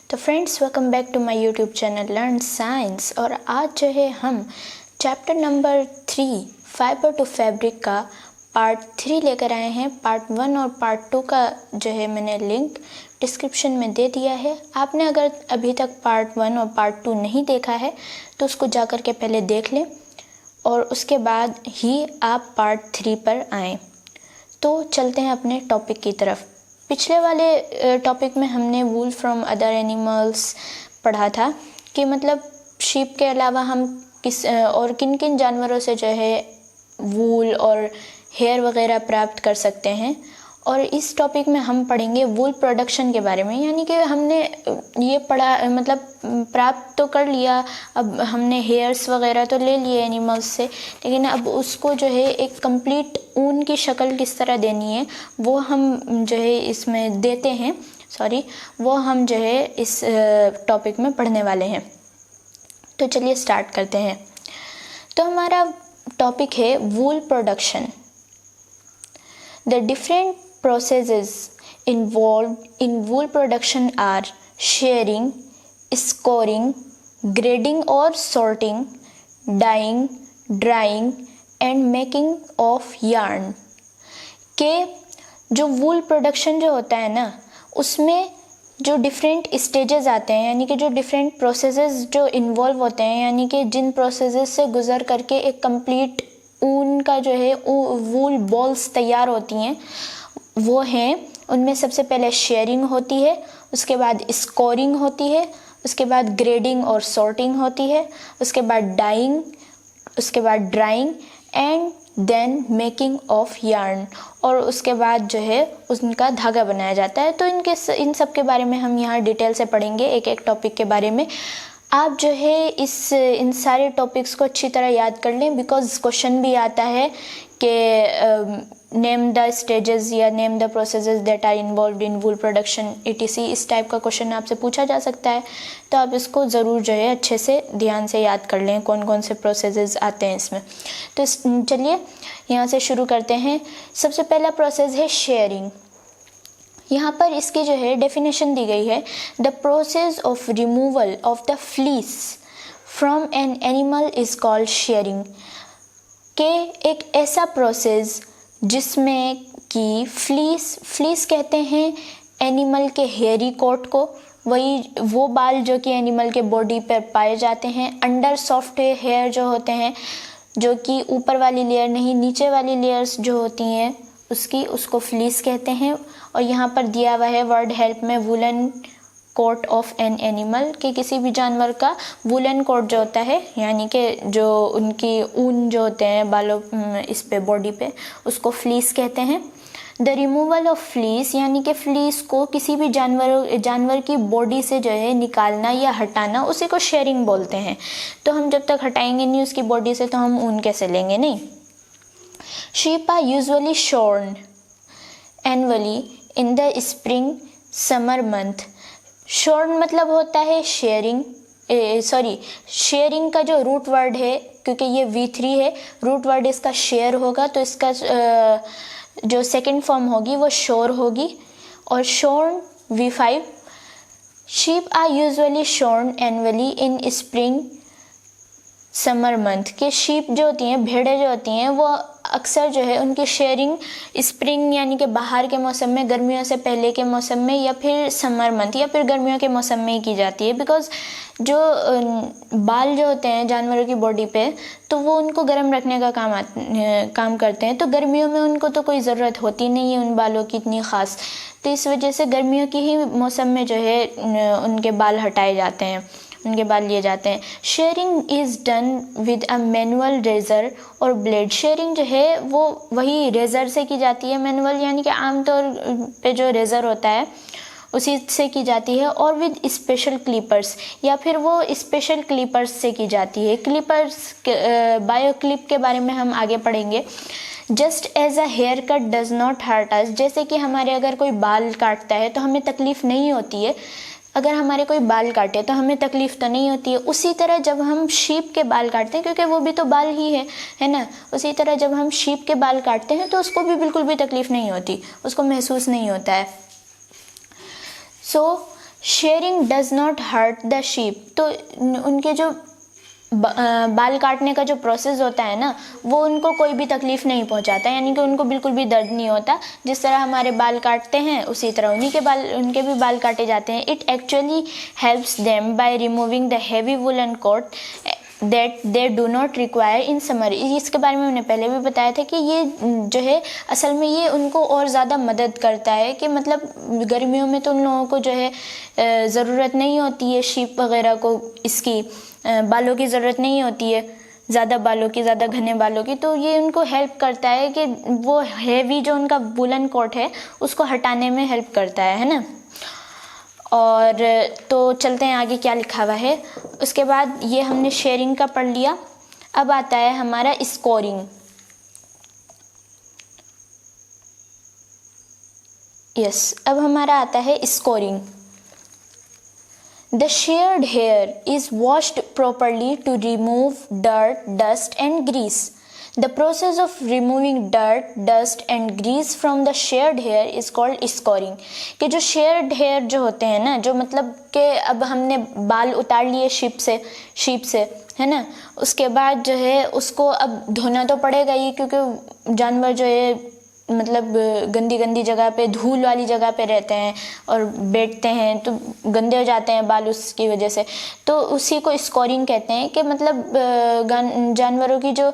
तो friends, welcome back to my YouTube channel learn science. और आज जो है हम chapter number 3 fibre to fabric का पार्ट 3 लेकर आए हैं। पार्ट 1 और पार्ट 2 का जो है मैंने लिंक डिस्क्रिप्शन में दे दिया है। आपने अगर अभी तक पार्ट 1 और पार्ट 2 नहीं देखा है तो उसको जा कर के पहले देख लें और उसके बाद ही आप पार्ट 3 पर आएँ। तो चलते हैं अपने टॉपिक की तरफ। पिछले वाले टॉपिक में हमने वूल फ्रॉम अदर एनिमल्स पढ़ा था कि मतलब शीप के अलावा हम किस और किन किन जानवरों से जो है वूल और हेयर वगैरह प्राप्त कर सकते हैं। और इस टॉपिक में हम पढ़ेंगे वूल प्रोडक्शन के बारे में, यानी कि हमने ये पढ़ा मतलब प्राप्त तो कर लिया, अब हमने हेयर्स वगैरह तो ले लिए एनिमल्स से, लेकिन अब उसको जो है एक कंप्लीट ऊन की शक्ल किस तरह देनी है वो हम जो है इसमें देते हैं, वो हम जो है इस टॉपिक में पढ़ने वाले हैं। तो चलिए स्टार्ट करते हैं। तो हमारा टॉपिक है वूल production. The different processes involved in wool production are shearing, scoring, grading or sorting, dyeing, drying and making of yarn। के जो वूल प्रोडक्शन जो होता है ना, उसमें जो डिफरेंट स्टेजेस आते हैं, यानी कि जो डिफरेंट प्रोसेसेस जो इन्वॉल्व होते हैं, यानी कि जिन प्रोसेसेस से गुजर करके एक कंप्लीट ऊन का जो है वूल बॉल्स तैयार होती हैं, वो हैं उनमें सबसे पहले शेयरिंग होती है, उसके बाद स्कोरिंग होती है, उसके बाद ग्रेडिंग और सॉर्टिंग होती है, उसके बाद डाइंग, उसके बाद drawing and then making of yarn, और उसके बाद जो है उनका धागा बनाया जाता है। तो इन सब के बारे में हम यहाँ डिटेल से पढ़ेंगे, एक एक टॉपिक के बारे में। आप जो है इन सारे टॉपिक्स को अच्छी तरह याद कर लें, बिकॉज क्वेश्चन भी आता है कि नेम द स्टेजेस या name the processes that are involved in wool production etc। इस टाइप का क्वेश्चन आपसे पूछा जा सकता है, तो आप इसको ज़रूर जो है अच्छे से ध्यान से याद कर लें कौन कौन से प्रोसेसेस आते हैं इसमें। तो चलिए यहाँ से शुरू करते हैं। सबसे पहला प्रोसेस है शेयरिंग। यहाँ पर इसकी जो है डेफिनेशन दी गई है, the process of removal of the fleece from an animal is called sharing. के एक ऐसा प्रोसेस जिसमें कि फ्लीस कहते हैं एनिमल के हेयरी कोट को, वो बाल जो कि एनिमल के बॉडी पर पाए जाते हैं। अंडर सॉफ्ट हेयर जो होते हैं, जो कि ऊपर वाली लेयर नहीं नीचे वाली लेयर्स जो होती हैं उसको फ्लीस कहते हैं। और यहाँ पर दिया हुआ है वर्ड हेल्प में woollen coat of an animal, कि किसी भी जानवर का वुलन कोट जो होता है, यानी कि जो उनकी ऊन जो होते हैं बालों इस पे बॉडी पे, उसको फ्लीस कहते हैं। द रिमूवल ऑफ फ्लीस, यानी कि फ्लीस को किसी भी जानवर की बॉडी से जो है निकालना या हटाना, उसी को शेयरिंग बोलते हैं। तो हम जब तक हटाएंगे नहीं उसकी बॉडी से तो हम ऊन कैसे लेंगे, नहीं। Sheep are usually shorn annually in the spring summer month. Shorn मतलब होता है शेयरिंग, शेयरिंग का जो रूट वर्ड है, क्योंकि ये V3 है, रूट वर्ड इसका शेयर होगा, तो इसका जो सेकंड फॉर्म होगी वो शोर होगी, और shorn V5। Sheep are usually shorn annually in spring summer month. के शीप जो होती हैं, भेड़ें जो होती हैं, वो अक्सर जो है उनकी शेयरिंग स्प्रिंग यानी कि बाहर के मौसम में, गर्मियों से पहले के मौसम में, या फिर समर मंथ या फिर गर्मियों के मौसम में ही की जाती है। बिकॉज जो बाल जो होते हैं जानवरों की बॉडी पे, तो वो उनको गर्म रखने का काम करते हैं। तो गर्मियों में उनको तो कोई ज़रूरत होती नहीं है उन बालों की इतनी ख़ास, तो इस वजह से गर्मियों की ही मौसम में जो है उनके बाल हटाए जाते हैं, उनके बाल लिए जाते हैं। Shearing is done with a manual razor और ब्लेड। शेयरिंग जो है वो वही रेज़र से की जाती है, मैनुअल यानी कि आमतौर पे जो रेज़र होता है उसी से की जाती है, और विद स्पेशल क्लिपर्स, या फिर वो स्पेशल क्लिपर्स से की जाती है। क्लिपर्स बायो क्लिप के बारे में हम आगे पढ़ेंगे। Just as a haircut does not hurt us, जैसे कि हमारे अगर कोई बाल काटता है तो हमें तकलीफ़ नहीं होती है, अगर हमारे कोई बाल काटे तो हमें तकलीफ़ तो नहीं होती है, उसी तरह जब हम शीप के बाल काटते हैं, क्योंकि वो भी तो बाल ही है ना, उसी तरह जब हम शीप के बाल काटते हैं तो उसको भी बिल्कुल भी तकलीफ़ नहीं होती, उसको महसूस नहीं होता है। So shearing does not hurt the sheep, तो उनके जो बाल काटने का जो प्रोसेस होता है ना, वो उनको कोई भी तकलीफ़ नहीं पहुंचाता, यानी कि उनको बिल्कुल भी दर्द नहीं होता। जिस तरह हमारे बाल काटते हैं उसी तरह उनके भी बाल काटे जाते हैं। It actually helps them by removing the heavy woollen coat that they do not require in summer. इसके बारे में मैंने पहले भी बताया था कि ये जो है असल में ये उनको और ज़्यादा मदद करता है कि मतलब गर्मियों में तो उन लोगों को जो है ज़रूरत नहीं होती है शीप वगैरह को, इसकी बालों की ज़रूरत नहीं होती है, ज़्यादा बालों की, ज़्यादा घने बालों की। तो ये उनको हेल्प करता है कि वो हैवी जो उनका वुलन कोट है उसको हटाने में हेल्प करता है ना। और तो चलते हैं आगे क्या लिखा हुआ है। उसके बाद ये हमने शेयरिंग का पढ़ लिया। अब आता है हमारा स्कोरिंग। यस, अब हमारा आता है scoring. The shared hair is washed properly to remove dirt, dust and grease. The process of removing dirt, dust and grease from the shared hair is called scoring. कि जो shared hair जो होते हैं ना, जो मतलब कि अब हमने बाल उतार लिए शीप से है ना, उसके बाद जो है उसको अब धोना तो पड़ेगा ही, क्योंकि जानवर जो है मतलब गंदी जगह पे, धूल वाली जगह पे रहते हैं और बैठते हैं तो गंदे हो जाते हैं बाल उसकी वजह से। तो उसी को स्कोरिंग कहते हैं कि मतलब जानवरों की जो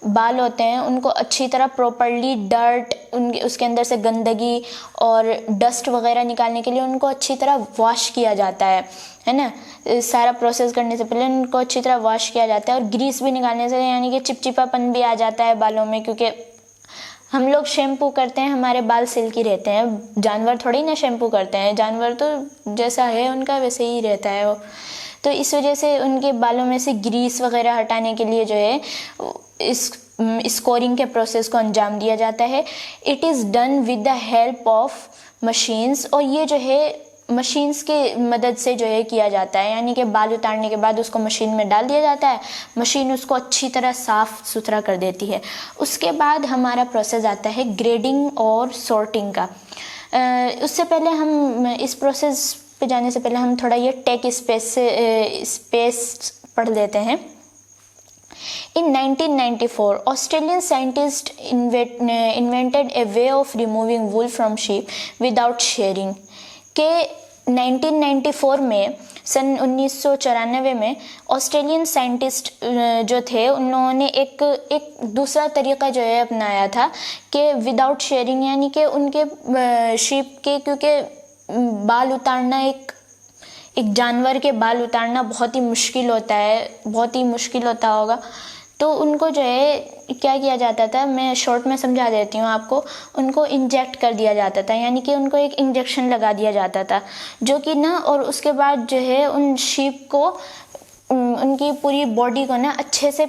बाल होते हैं उनको अच्छी तरह प्रॉपरली डर्ट, उसके अंदर से गंदगी और डस्ट वगैरह निकालने के लिए उनको अच्छी तरह वॉश किया जाता है ना। सारा प्रोसेस करने से पहले उनको अच्छी तरह वॉश किया जाता है, और ग्रीस भी निकालने से, यानी कि चिपचिपापन भी आ जाता है बालों में, क्योंकि हम लोग शैम्पू करते हैं हमारे बाल सिल्की रहते हैं, जानवर थोड़ी ना शैम्पू करते हैं, जानवर तो जैसा है उनका वैसे ही रहता है वो। तो इस वजह से उनके बालों में से ग्रीस वगैरह हटाने के लिए जो है इस स्कोरिंग के प्रोसेस को अंजाम दिया जाता है। It is done with the help of machines, और ये जो है मशीन्स के मदद से जो है किया जाता है, यानी कि बाल उतारने के बाद उसको मशीन में डाल दिया जाता है, मशीन उसको अच्छी तरह साफ़ सुथरा कर देती है। उसके बाद हमारा प्रोसेस आता है ग्रेडिंग और सॉर्टिंग का। उससे पहले हम इस प्रोसेस पे जाने से पहले हम थोड़ा ये टेक स्पेस पढ़ लेते हैं। In 1994, Australian scientists invented a way of removing wool from sheep without shearing. के 1994 में, सन 1994 में ऑस्ट्रेलियन साइंटिस्ट जो थे उन लोगों ने एक दूसरा तरीका जो है अपनाया था कि विदाउट शेयरिंग, यानी कि उनके शीप के, क्योंकि बाल उतारना एक जानवर के बाल उतारना बहुत ही मुश्किल होता है, बहुत ही मुश्किल होता होगा। तो उनको जो है क्या किया जाता था, मैं शॉर्ट में समझा देती हूँ आपको। उनको इंजेक्ट कर दिया जाता था, यानी कि उनको एक इंजेक्शन लगा दिया जाता था जो कि ना, और उसके बाद जो है उन शीप को, उनकी पूरी बॉडी को ना अच्छे से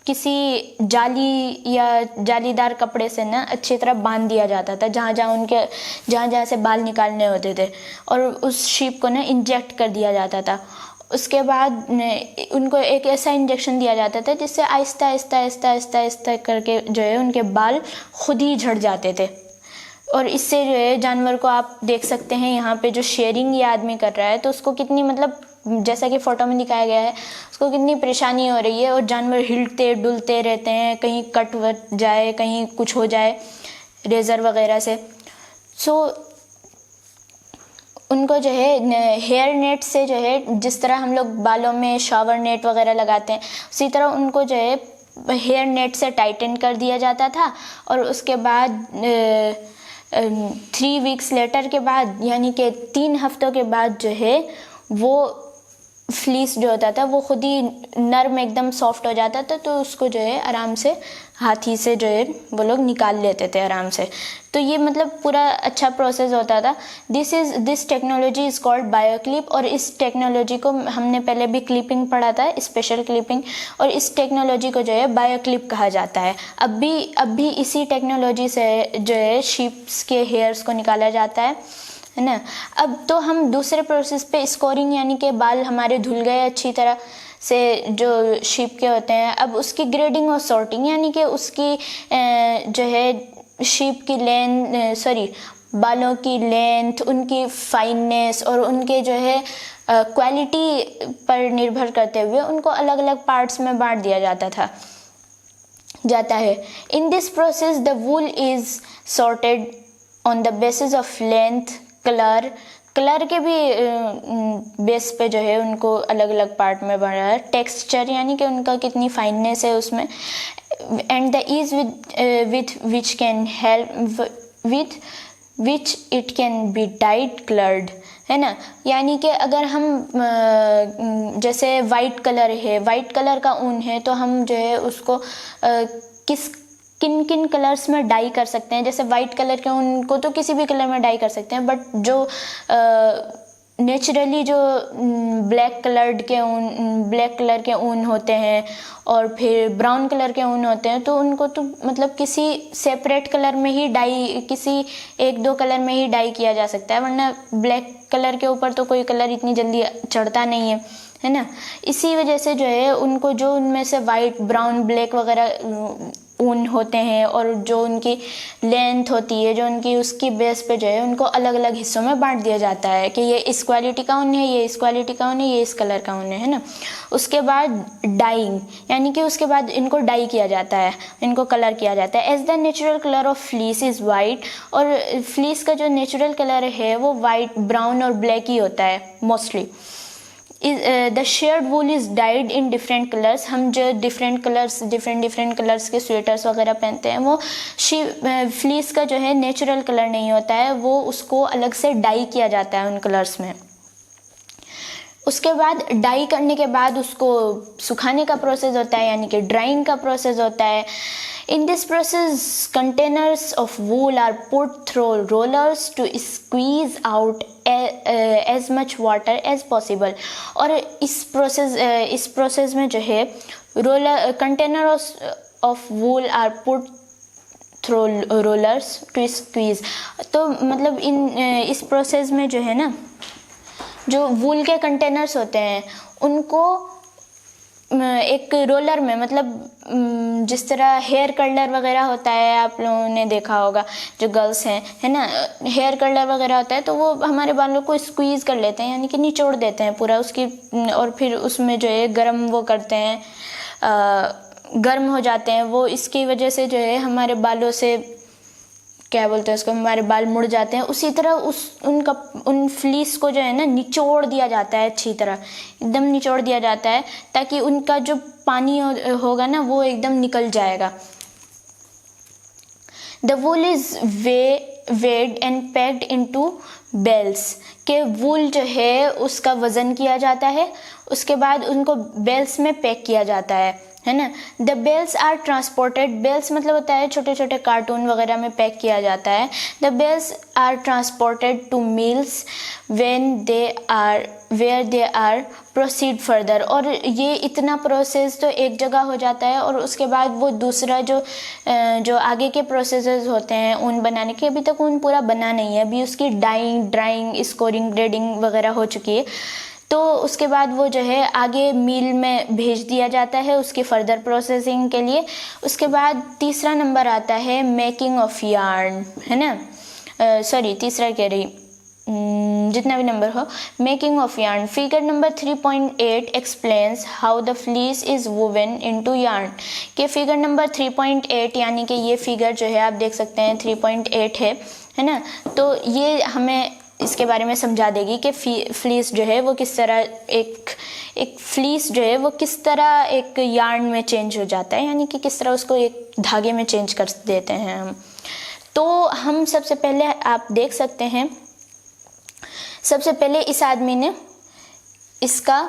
किसी जाली या जालीदार कपड़े से ना अच्छी तरह बांध दिया जाता था जहाँ जहाँ से बाल निकालने होते थे, और उस शीप को ना इंजेक्ट कर दिया जाता था। उसके बाद उनको एक ऐसा इंजेक्शन दिया जाता था जिससे आहिस्ता आहिस्ता करके जो है उनके बाल खुद ही झड़ जाते थे। और इससे जो है जानवर को आप देख सकते हैं यहाँ पे जो शेयरिंग ये आदमी कर रहा है, तो उसको कितनी, मतलब जैसा कि फ़ोटो में दिखाया गया है, उसको कितनी परेशानी हो रही है, और जानवर हिलते डुलते रहते हैं, कहीं कट वट जाए, कहीं कुछ हो जाए रेज़र वगैरह से। सो उनको जो है हेयर नेट से जो है, जिस तरह हम लोग बालों में शावर नेट वगैरह लगाते हैं, उसी तरह उनको जो है हेयर नेट से टाइटन कर दिया जाता था। और उसके बाद 3 वीक्स लेटर के बाद, यानी कि 3 हफ्तों के बाद जो है वो फ्लीस जो होता था वो खुद ही नर्म एकदम सॉफ्ट हो जाता था, तो उसको जो है आराम से हाथी से जो है वो लोग निकाल लेते थे आराम से। तो ये मतलब पूरा अच्छा प्रोसेस होता था। दिस टेक्नोलॉजी इज़ कॉल्ड बायोक्लिप, और इस टेक्नोलॉजी को हमने पहले भी क्लिपिंग पढ़ा था, स्पेशल क्लिपिंग, और इस टेक्नोलॉजी को जो है बायोक्लिप कहा जाता है। अब भी इसी टेक्नोलॉजी से जो है शीप्स के हेयर्स को निकाला जाता है ना। अब तो हम दूसरे प्रोसेस पे, स्कोरिंग, यानी कि बाल हमारे धुल गए अच्छी तरह से जो शीप के होते हैं, अब उसकी ग्रेडिंग और सॉर्टिंग, यानी कि उसकी जो है शीप की बालों की लेंथ, उनकी फाइननेस और उनके जो है क्वालिटी पर निर्भर करते हुए उनको अलग अलग पार्ट्स में बांट दिया जाता है। In this process the wool is sorted on the basis of length, colour के भी बेस पे जो है उनको अलग अलग पार्ट में बांटा है। टेक्सचर यानी कि उनका कितनी फाइननेस है उसमें, and the ease with which can help with which it can be dyed coloured, है ना। यानी कि अगर हम जैसे वाइट कलर है, वाइट कलर का ऊन है, तो हम जो है उसको किन किन कलर्स में डाई कर सकते हैं। जैसे वाइट कलर के ऊन को तो किसी भी कलर में डाई कर सकते हैं, बट जो नेचुरली जो ब्लैक कलर के ऊन होते हैं और फिर ब्राउन कलर के ऊन होते हैं, तो उनको तो मतलब किसी सेपरेट कलर में ही डाई, किसी एक दो कलर में ही डाई किया जा सकता है, वरना ब्लैक कलर के ऊपर तो कोई कलर इतनी जल्दी चढ़ता नहीं है ना। इसी वजह से जो है उनको, जो उनमें से वाइट, ब्राउन, ब्लैक वगैरह ऊन होते हैं और जो उनकी लेंथ होती है, जो उनकी उसकी बेस पे जो है उनको अलग अलग हिस्सों में बांट दिया जाता है कि ये इस क्वालिटी का ऊन है, ये इस क्वालिटी का ऊन है, ये इस कलर का ऊन है ना। उसके बाद डाइंग, यानी कि उसके बाद इनको डाई किया जाता है, इनको कलर किया जाता है। As the natural colour of fleece is white, और फ्लीस का जो नेचुरल कलर है वो वाइट, ब्राउन और ब्लैक ही होता है mostly. The sheared wool is dyed in different colours. हम जो डिफरेंट कलर्स के स्वेटर्स वगैरह पहनते हैं, वो फ्लीस का जो है नेचुरल कलर नहीं होता है, वो उसको अलग से डाई किया जाता है उन कलर्स में। उसके बाद डाई करने के बाद उसको सुखाने का प्रोसेस होता है, यानी कि ड्राइंग का प्रोसेस होता है। In this process, containers of wool are put through rollers to squeeze out as much water as possible. और इस प्रोसेस में जो है containers of wool are put through rollers to squeeze। तो मतलब इस प्रोसेस में जो है ना, जो वूल के कंटेनर्स होते हैं उनको एक रोलर में, मतलब जिस तरह हेयर कर्लर वगैरह होता है, आप लोगों ने देखा होगा, जो गर्ल्स हैं, है ना, हेयर कर्लर वगैरह होता है, तो वो हमारे बालों को स्क्वीज़ कर लेते हैं, यानी कि निचोड़ देते हैं पूरा उसकी, और फिर उसमें जो है गर्म वो करते हैं, गर्म हो जाते हैं वो। इसकी वजह से जो है हमारे बालों से, क्या बोलते हैं उसको, हमारे बाल मुड़ जाते हैं। उसी तरह उन फ्लीस को जो है ना निचोड़ दिया जाता है, अच्छी तरह एकदम निचोड़ दिया जाता है, ताकि उनका जो पानी होगा ना वो एकदम निकल जाएगा। The wool is weighed and packed into bales, के वूल जो है उसका वज़न किया जाता है, उसके बाद उनको बेल्स में पैक किया जाता है ना। The bales are transported, bales मतलब होता है छोटे छोटे कार्टून वगैरह में पैक किया जाता है। The bales are transported to mills where they are proceed further. और ये इतना प्रोसेस तो एक जगह हो जाता है, और उसके बाद वो दूसरा जो आगे के प्रोसेसेस होते हैं ऊन बनाने के, अभी तक ऊन पूरा बना नहीं है, अभी उसकी डाइंग, ड्राइंग, स्कोरिंग, ग्रेडिंग वगैरह हो चुकी है। तो उसके बाद वो जो है आगे मिल में भेज दिया जाता है उसकी फर्दर प्रोसेसिंग के लिए। उसके बाद तीसरा नंबर आता है मेकिंग ऑफ यार्न, है ना, सॉरी तीसरा कह रही, जितना भी नंबर हो, making of yarn. Figure number 3.8 explains how the fleece is woven into yarn. के फिगर नंबर 3.8, यानी कि ये फिगर जो है आप देख सकते हैं 3.8 है ना, तो ये हमें इसके बारे में समझा देगी कि फ्लीस जो है वो किस तरह एक फ्लीस जो है वो किस तरह एक यार्न में चेंज हो जाता है, यानी कि किस तरह उसको एक धागे में चेंज कर देते हैं हम। तो हम सबसे पहले आप देख सकते हैं, सबसे पहले इस आदमी ने इसका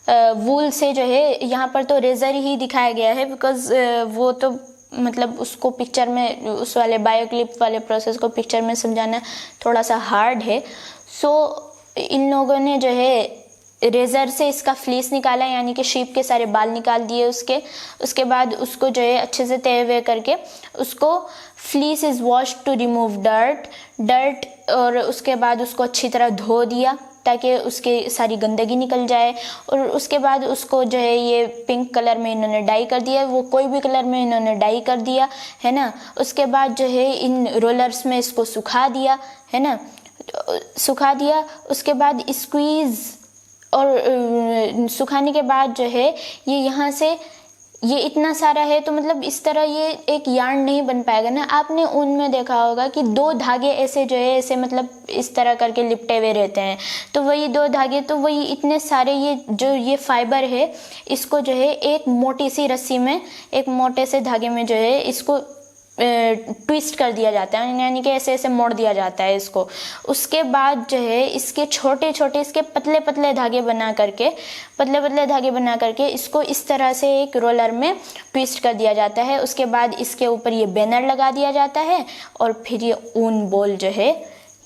वूल से जो है, यहाँ पर तो रेज़र ही दिखाया गया है, बिकॉज़ वो तो मतलब उसको पिक्चर में, उस वाले बायोक्लिप वाले प्रोसेस को पिक्चर में समझाना थोड़ा सा हार्ड है। सो इन लोगों ने जो है रेज़र से इसका फ्लीस निकाला, यानी कि शीप के सारे बाल निकाल दिए उसके बाद उसको जो है अच्छे से तय हुए करके उसको, fleece is wash to remove dirt, और उसके बाद उसको अच्छी तरह धो दिया, ताकि उसकी सारी गंदगी निकल जाए। और उसके बाद उसको जो है ये पिंक कलर में इन्होंने डाई कर दिया, वो कोई भी कलर में इन्होंने डाई कर दिया है ना। उसके बाद जो है इन रोलर्स में इसको सुखा दिया है ना, सुखा दिया। उसके बाद स्क्वीज़ और सुखाने के बाद जो है ये यहाँ से ये इतना सारा है, तो मतलब इस तरह ये एक यार्न नहीं बन पाएगा ना। आपने ऊन में देखा होगा कि 2 धागे ऐसे जो है ऐसे मतलब इस तरह करके लिपटे हुए रहते हैं, तो वही 2 धागे, तो वही इतने सारे ये जो ये फाइबर है इसको जो है एक मोटी सी रस्सी में, एक मोटे से धागे में जो है इसको ट्विस्ट कर दिया जाता है, यानी कि ऐसे ऐसे मोड़ दिया जाता है इसको। उसके बाद जो है इसके छोटे छोटे इसके पतले पतले धागे बना करके इसको इस तरह से एक रोलर में ट्विस्ट कर दिया जाता है। उसके बाद इसके ऊपर ये बैनर लगा दिया जाता है और फिर ये ऊन बॉल जो है,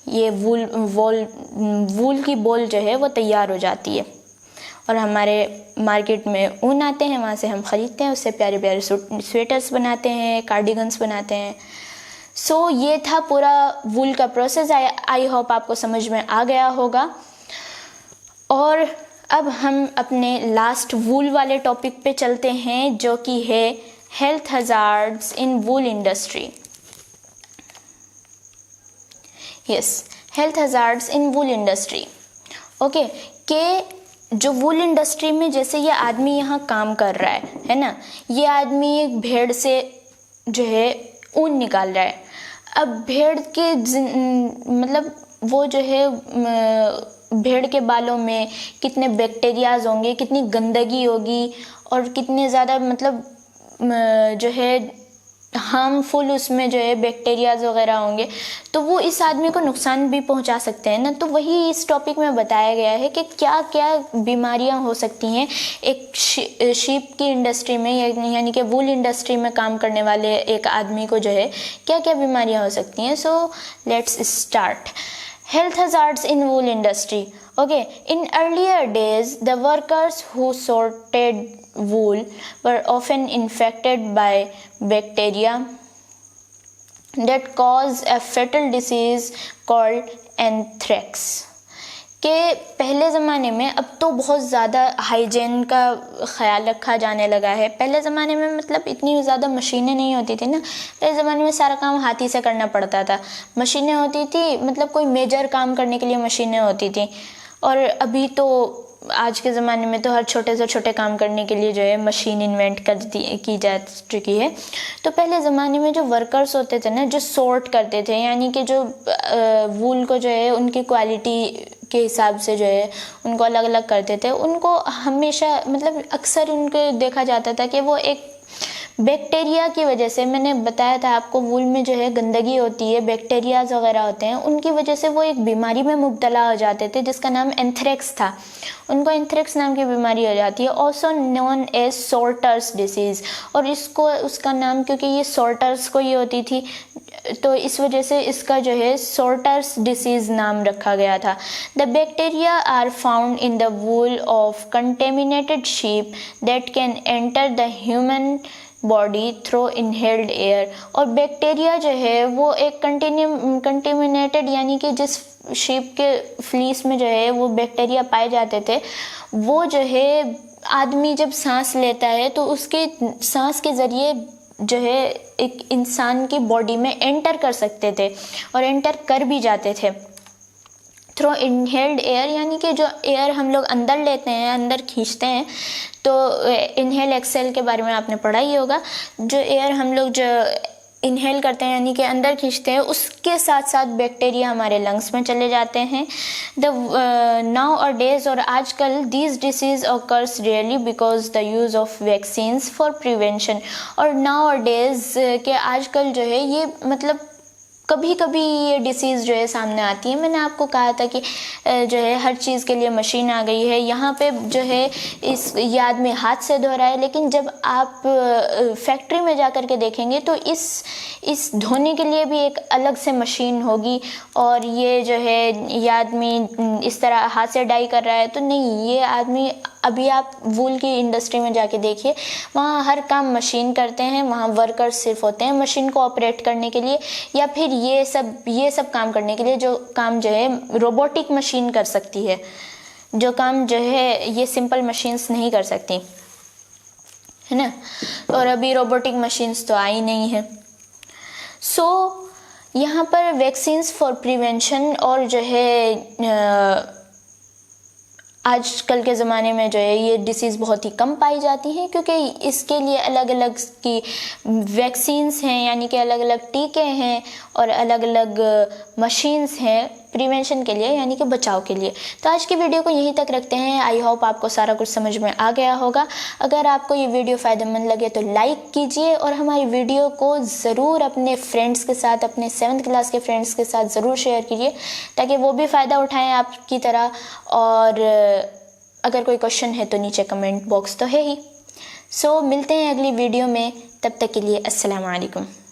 ये वूल की बॉल जो है वो तैयार हो जाती है। और हमारे मार्केट में ऊन आते हैं, वहाँ से हम ख़रीदते हैं, उससे प्यारे प्यारे स्वेटर्स बनाते हैं, कार्डिगन्स बनाते हैं। सो ये था पूरा वूल का प्रोसेस। आई होप आपको समझ में आ गया होगा। और अब हम अपने लास्ट वूल वाले टॉपिक पे चलते हैं, जो कि है हेल्थ हज़ार्ड्स इन वूल इंडस्ट्री। यस, हेल्थ हज़ार्ड्स इन वूल इंडस्ट्री। ओके, के जो वूल इंडस्ट्री में जैसे ये आदमी यहाँ काम कर रहा है ना, ये आदमी एक भेड़ से जो है ऊन निकाल रहा है। अब भेड़ के मतलब वो जो है भेड़ के बालों में कितने बैक्टीरियाज होंगे, कितनी गंदगी होगी और कितने ज़्यादा मतलब जो है हार्मफुल उसमें जो है बैक्टीरियाज वगैरह होंगे, तो वो इस आदमी को नुकसान भी पहुंचा सकते हैं ना। तो वही इस टॉपिक में बताया गया है कि क्या क्या बीमारियां हो सकती हैं एक शीप की इंडस्ट्री में, यानी कि वूल इंडस्ट्री में काम करने वाले एक आदमी को जो है क्या क्या बीमारियां हो सकती हैं। So let's start. Health hazards in wool industry. Okay, in earlier days, the workers who sorted wool were often infected by bacteria that cause a fatal disease called anthrax. के पहले ज़माने में, अब तो बहुत ज़्यादा हाइजीन का ख्याल रखा जाने लगा है। पहले ज़माने में मतलब इतनी ज़्यादा मशीनें नहीं होती थी ना, पहले ज़माने में सारा काम हाथ ही से करना पड़ता था। मशीनें होती थी मतलब कोई मेजर काम करने के लिए मशीनें होती थी, और अभी तो आज के ज़माने में तो हर छोटे से छोटे काम करने के लिए जो है मशीन इन्वेंट की जा चुकी है। तो पहले ज़माने में जो वर्कर्स होते थे ना, जो सॉर्ट करते थे, यानी कि जो वूल को जो है उनकी क्वालिटी के हिसाब से जो है उनको अलग अलग करते थे, उनको हमेशा मतलब अक्सर उनको देखा जाता था कि वो एक बैक्टीरिया की वजह से, मैंने बताया था आपको वूल में जो है गंदगी होती है, बैक्टीरियाज वगैरह होते हैं, उनकी वजह से वो एक बीमारी में मुब्तला हो जाते थे जिसका नाम एंथ्रेक्स था। उनको एंथ्रेक्स नाम की बीमारी हो जाती है, also known as sorter's disease. और इसको उसका नाम, क्योंकि ये सॉर्टर्स को ये होती थी, तो इस वजह से इसका जो है सॉर्टर्स डिसीज़ नाम रखा गया था। The bacteria are found in the wool of contaminated sheep that can enter the human body through inhaled air. और बैक्टीरिया जो है वो एक कंटेमिनेटेड, यानी कि जिस शीप के फ्लीस में जो है वो बैक्टीरिया पाए जाते थे, वो जो है आदमी जब सांस लेता है तो उसके सांस के ज़रिए जो है एक इंसान की बॉडी में एंटर कर सकते थे और एंटर कर भी जाते थे थ्रू इनहेल्ड एयर, यानी कि जो एयर हम लोग अंदर लेते हैं, अंदर खींचते हैं। तो इनहेल एक्सेल के बारे में आपने पढ़ा ही होगा। जो एयर हम लोग जो इनहेल करते हैं यानी कि अंदर खींचते हैं, उसके साथ साथ बैक्टीरिया हमारे लंग्स में चले जाते हैं। नाउ और डेज, और आजकल these disease occurs rarely because the use of vaccines for prevention. और नाउ और डेज के आजकल जो है ये मतलब कभी कभी ये डिसीज़ जो है सामने आती है। मैंने आपको कहा था कि जो है हर चीज़ के लिए मशीन आ गई है। यहाँ पे जो है ये आदमी हाथ से धो रहा है, लेकिन जब आप फैक्ट्री में जा कर के देखेंगे तो इस धोने के लिए भी एक अलग से मशीन होगी। और ये जो है ये आदमी इस तरह हाथ से डाई कर रहा है तो नहीं, ये आदमी अभी आप वूल की इंडस्ट्री में जाके देखिए, वहाँ हर काम मशीन करते हैं, वहाँ वर्कर्स सिर्फ होते हैं मशीन को ऑपरेट करने के लिए, या फिर ये सब काम करने के लिए जो काम जो है रोबोटिक मशीन कर सकती है, जो काम जो है ये सिंपल मशीन्स नहीं कर सकती, है ना। और अभी रोबोटिक मशीन्स तो आई नहीं है। सो यहाँ पर वैक्सीन्स फॉर प्रिवेंशन और जो है आजकल के ज़माने में जो है ये डिसीज़ बहुत ही कम पाई जाती है, क्योंकि इसके लिए अलग अलग की वैक्सीन्स हैं, यानी कि अलग अलग टीके हैं और अलग अलग मशीन्स हैं प्रिवेंशन के लिए, यानी कि बचाव के लिए। तो आज की वीडियो को यहीं तक रखते हैं। आई होप आपको सारा कुछ समझ में आ गया होगा। अगर आपको ये वीडियो फ़ायदेमंद लगे तो लाइक कीजिए और हमारी वीडियो को ज़रूर अपने फ्रेंड्स के साथ, अपने 7th क्लास के फ्रेंड्स के साथ ज़रूर शेयर कीजिए, ताकि वो भी फ़ायदा उठाएँ आपकी तरह। और अगर कोई क्वेश्चन है तो नीचे कमेंट बॉक्स तो है ही। सो मिलते हैं अगली वीडियो में, तब तक के लिए अस्सलाम वालेकुम।